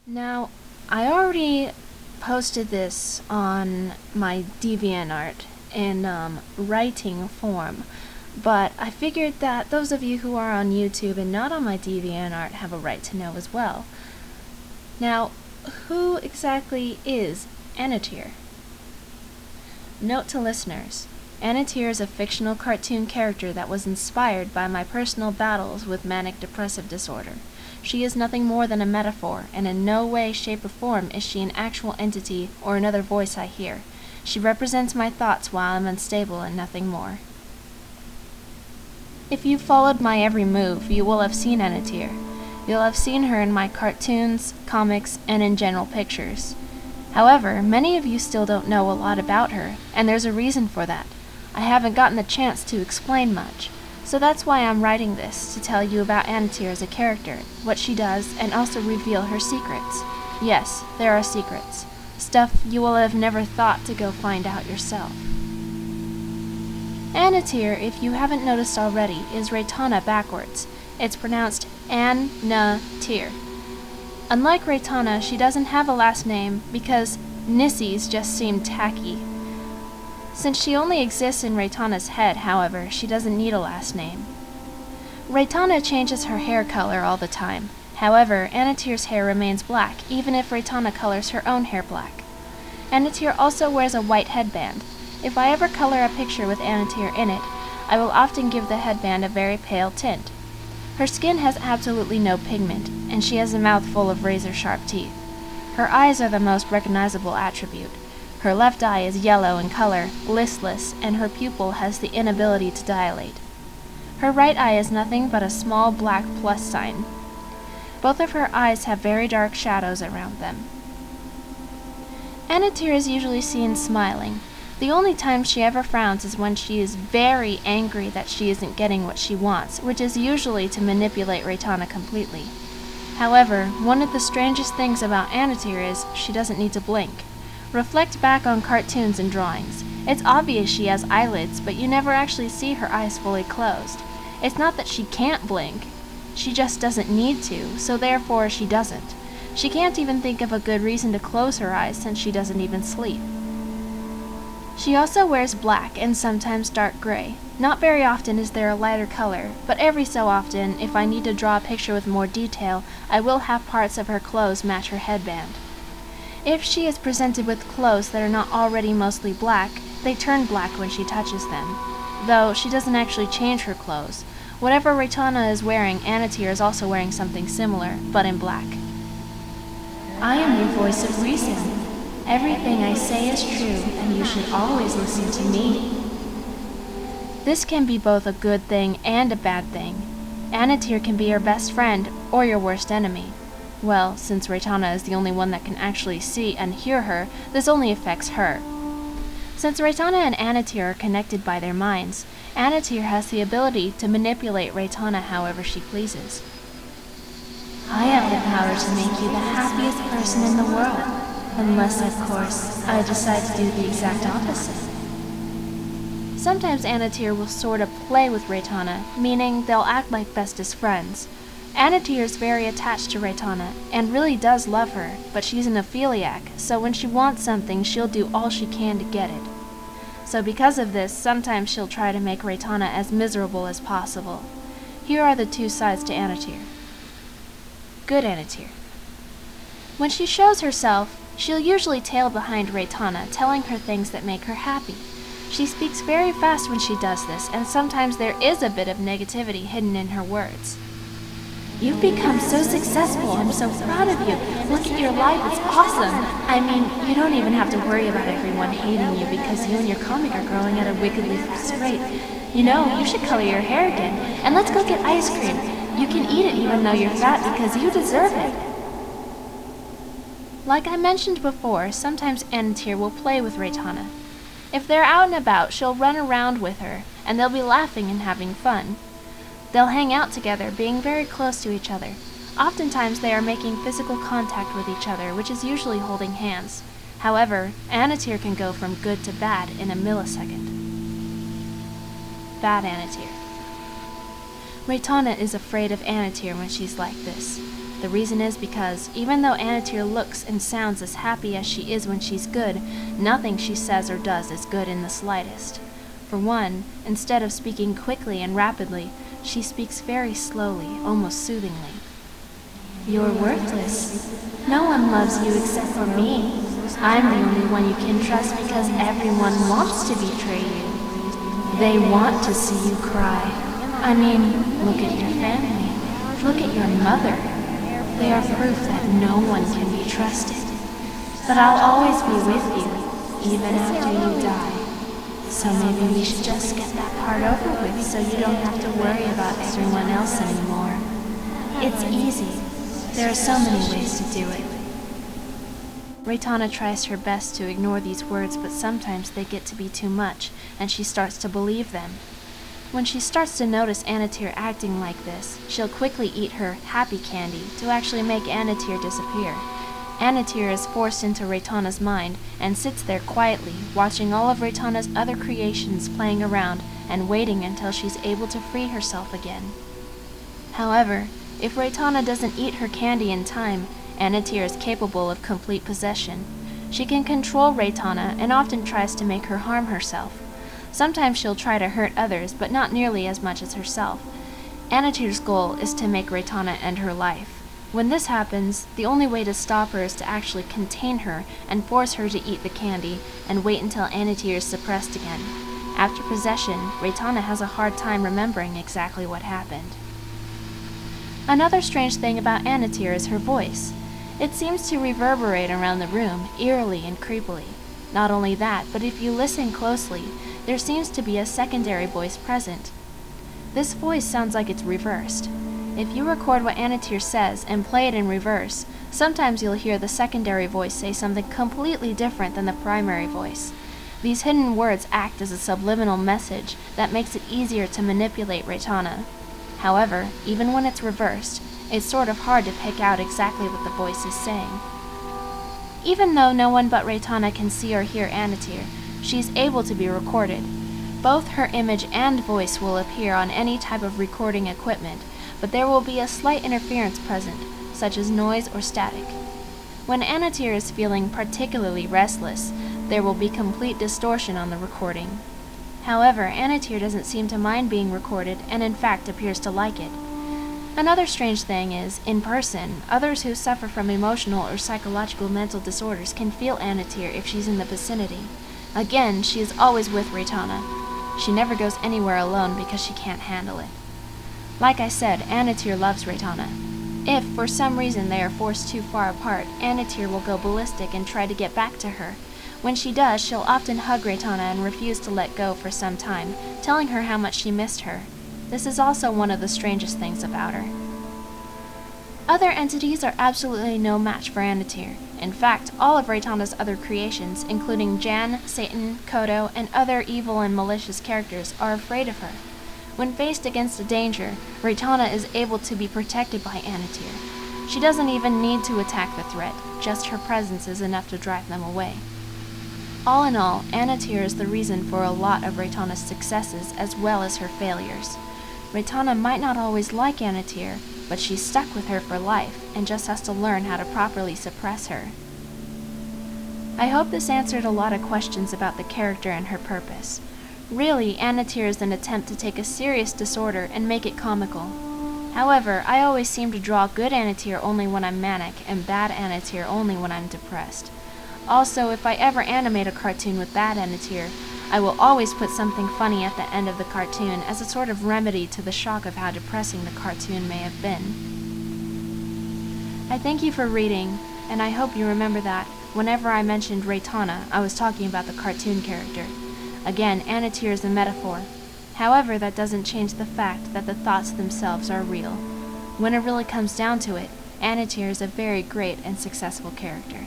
Now, I already posted this on my DeviantArt in writing form, but I figured that those of you who are on YouTube and not on my DeviantArt have a right to know as well. Now, who exactly is Annatier? Note to listeners, Annatier is a fictional cartoon character that was inspired by my personal battles with manic depressive disorder. She is nothing more than a metaphor, and in no way, shape, or form is she an actual entity or another voice I hear. She represents my thoughts while I'm unstable and nothing more. If you've followed my every move, you will have seen Annatier. You'll have seen her in my cartoons, comics, and in general pictures. However, many of you still don't know a lot about her, and there's a reason for that. I haven't gotten the chance to explain much. So that's why I'm writing this, to tell you about Annatier as a character, what she does, and also reveal her secrets. Yes, there are secrets. Stuff you will have never thought to go find out yourself. Annatier, if you haven't noticed already, is Reitanna backwards. It's pronounced Annatier. Unlike Reitanna, she doesn't have a last name because Nissies just seem tacky. Since she only exists in Reitanna's head, however, she doesn't need a last name. Reitanna changes her hair color all the time. However, Annatier's hair remains black, even if Reitanna colors her own hair black. Annatier also wears a white headband. If I ever color a picture with Annatier in it, I will often give the headband a very pale tint. Her skin has absolutely no pigment, and she has a mouth full of razor-sharp teeth. Her eyes are the most recognizable attribute. Her left eye is yellow in color, listless, and her pupil has the inability to dilate. Her right eye is nothing but a small black plus sign. Both of her eyes have very dark shadows around them. Annatier is usually seen smiling. The only time she ever frowns is when she is very angry that she isn't getting what she wants, which is usually to manipulate Reitanna completely. However, one of the strangest things about Annatier is she doesn't need to blink. Reflect back on cartoons and drawings. It's obvious she has eyelids, but you never actually see her eyes fully closed. It's not that she can't blink. She just doesn't need to, so therefore she doesn't. She can't even think of a good reason to close her eyes since she doesn't even sleep. She also wears black and sometimes dark gray. Not very often is there a lighter color, but every so often, if I need to draw a picture with more detail, I will have parts of her clothes match her headband. If she is presented with clothes that are not already mostly black, they turn black when she touches them. Though she doesn't actually change her clothes. Whatever Reitanna is wearing, Annatier is also wearing something similar, but in black. I am your voice of reason. Everything I say is true, and you should always listen to me. This can be both a good thing and a bad thing. Annatier can be your best friend, or your worst enemy. Well, since Reitanna is the only one that can actually see and hear her, this only affects her. Since Reitanna and Annatier are connected by their minds, Annatier has the ability to manipulate Reitanna however she pleases. I have the power to make you the happiest person in the world, unless, of course, I decide to do the exact opposite. Sometimes Annatier will sort of play with Reitanna, meaning they'll act like bestest friends. Annatier is very attached to Reitanna, and really does love her, but she's an aphiliac, so when she wants something, she'll do all she can to get it. So because of this, sometimes she'll try to make Reitanna as miserable as possible. Here are the two sides to Annatier. Good Annatier. When she shows herself, she'll usually tail behind Reitanna, telling her things that make her happy. She speaks very fast when she does this, and sometimes there is a bit of negativity hidden in her words. You've become so successful. I'm so proud of you. Look at your life. It's awesome. I mean, you don't even have to worry about everyone hating you because you and your comic are growing at a wickedly fast rate. You know, you should color your hair again. And let's go get ice cream. You can eat it even though you're fat because you deserve it. Like I mentioned before, sometimes Annatier will play with Reitanna. If they're out and about, she'll run around with her, and they'll be laughing and having fun. They'll hang out together, being very close to each other. Oftentimes they are making physical contact with each other, which is usually holding hands. However, Annatier can go from good to bad in a millisecond. Bad Annatier. Reitanna is afraid of Annatier when she's like this. The reason is because, even though Annatier looks and sounds as happy as she is when she's good, nothing she says or does is good in the slightest. For one, instead of speaking quickly and rapidly, she speaks very slowly, almost soothingly. You're worthless. No one loves you except for me. I'm the only one you can trust because everyone wants to betray you. They want to see you cry. I mean, look at your family. Look at your mother. They are proof that no one can be trusted. But I'll always be with you, even after you die. So maybe we should just get that part over with so you don't have to worry about everyone else anymore. It's easy. There are so many ways to do it. Reitanna tries her best to ignore these words, but sometimes they get to be too much, and she starts to believe them. When she starts to notice Annatier acting like this, she'll quickly eat her happy candy to actually make Annatier disappear. Annatier is forced into Reitanna's mind and sits there quietly, watching all of Reitanna's other creations playing around and waiting until she's able to free herself again. However, if Reitanna doesn't eat her candy in time, Annatier is capable of complete possession. She can control Reitanna and often tries to make her harm herself. Sometimes she'll try to hurt others, but not nearly as much as herself. Annatier's goal is to make Reitanna end her life. When this happens, the only way to stop her is to actually contain her and force her to eat the candy and wait until Annatier is suppressed again. After possession, Reitanna has a hard time remembering exactly what happened. Another strange thing about Annatier is her voice. It seems to reverberate around the room, eerily and creepily. Not only that, but if you listen closely, there seems to be a secondary voice present. This voice sounds like it's reversed. If you record what Annatier says and play it in reverse, sometimes you'll hear the secondary voice say something completely different than the primary voice. These hidden words act as a subliminal message that makes it easier to manipulate Reitanna. However, even when it's reversed, it's sort of hard to pick out exactly what the voice is saying. Even though no one but Reitanna can see or hear Annatier, she's able to be recorded. Both her image and voice will appear on any type of recording equipment, but there will be a slight interference present, such as noise or static. When Annatier is feeling particularly restless, there will be complete distortion on the recording. However, Annatier doesn't seem to mind being recorded and in fact appears to like it. Another strange thing is, in person, others who suffer from emotional or psychological mental disorders can feel Annatier if she's in the vicinity. Again, she is always with Reitanna. She never goes anywhere alone because she can't handle it. Like I said, Annatier loves Reitanna. If, for some reason, they are forced too far apart, Annatier will go ballistic and try to get back to her. When she does, she'll often hug Reitanna and refuse to let go for some time, telling her how much she missed her. This is also one of the strangest things about her. Other entities are absolutely no match for Annatier. In fact, all of Reitanna's other creations, including Jan, Satan, Kodo, and other evil and malicious characters, are afraid of her. When faced against a danger, Reitanna is able to be protected by Annatier. She doesn't even need to attack the threat, just her presence is enough to drive them away. All in all, Annatier is the reason for a lot of Reitanna's successes as well as her failures. Reitanna might not always like Annatier, but she's stuck with her for life and just has to learn how to properly suppress her. I hope this answered a lot of questions about the character and her purpose. Really, Annatier is an attempt to take a serious disorder and make it comical. However, I always seem to draw good Annatier only when I'm manic and bad Annatier only when I'm depressed. Also, if I ever animate a cartoon with bad Annatier, I will always put something funny at the end of the cartoon as a sort of remedy to the shock of how depressing the cartoon may have been. I thank you for reading, and I hope you remember that whenever I mentioned Reitanna, I was talking about the cartoon character. Again, Annatier is a metaphor. However, that doesn't change the fact that the thoughts themselves are real. When it really comes down to it, Annatier is a very great and successful character.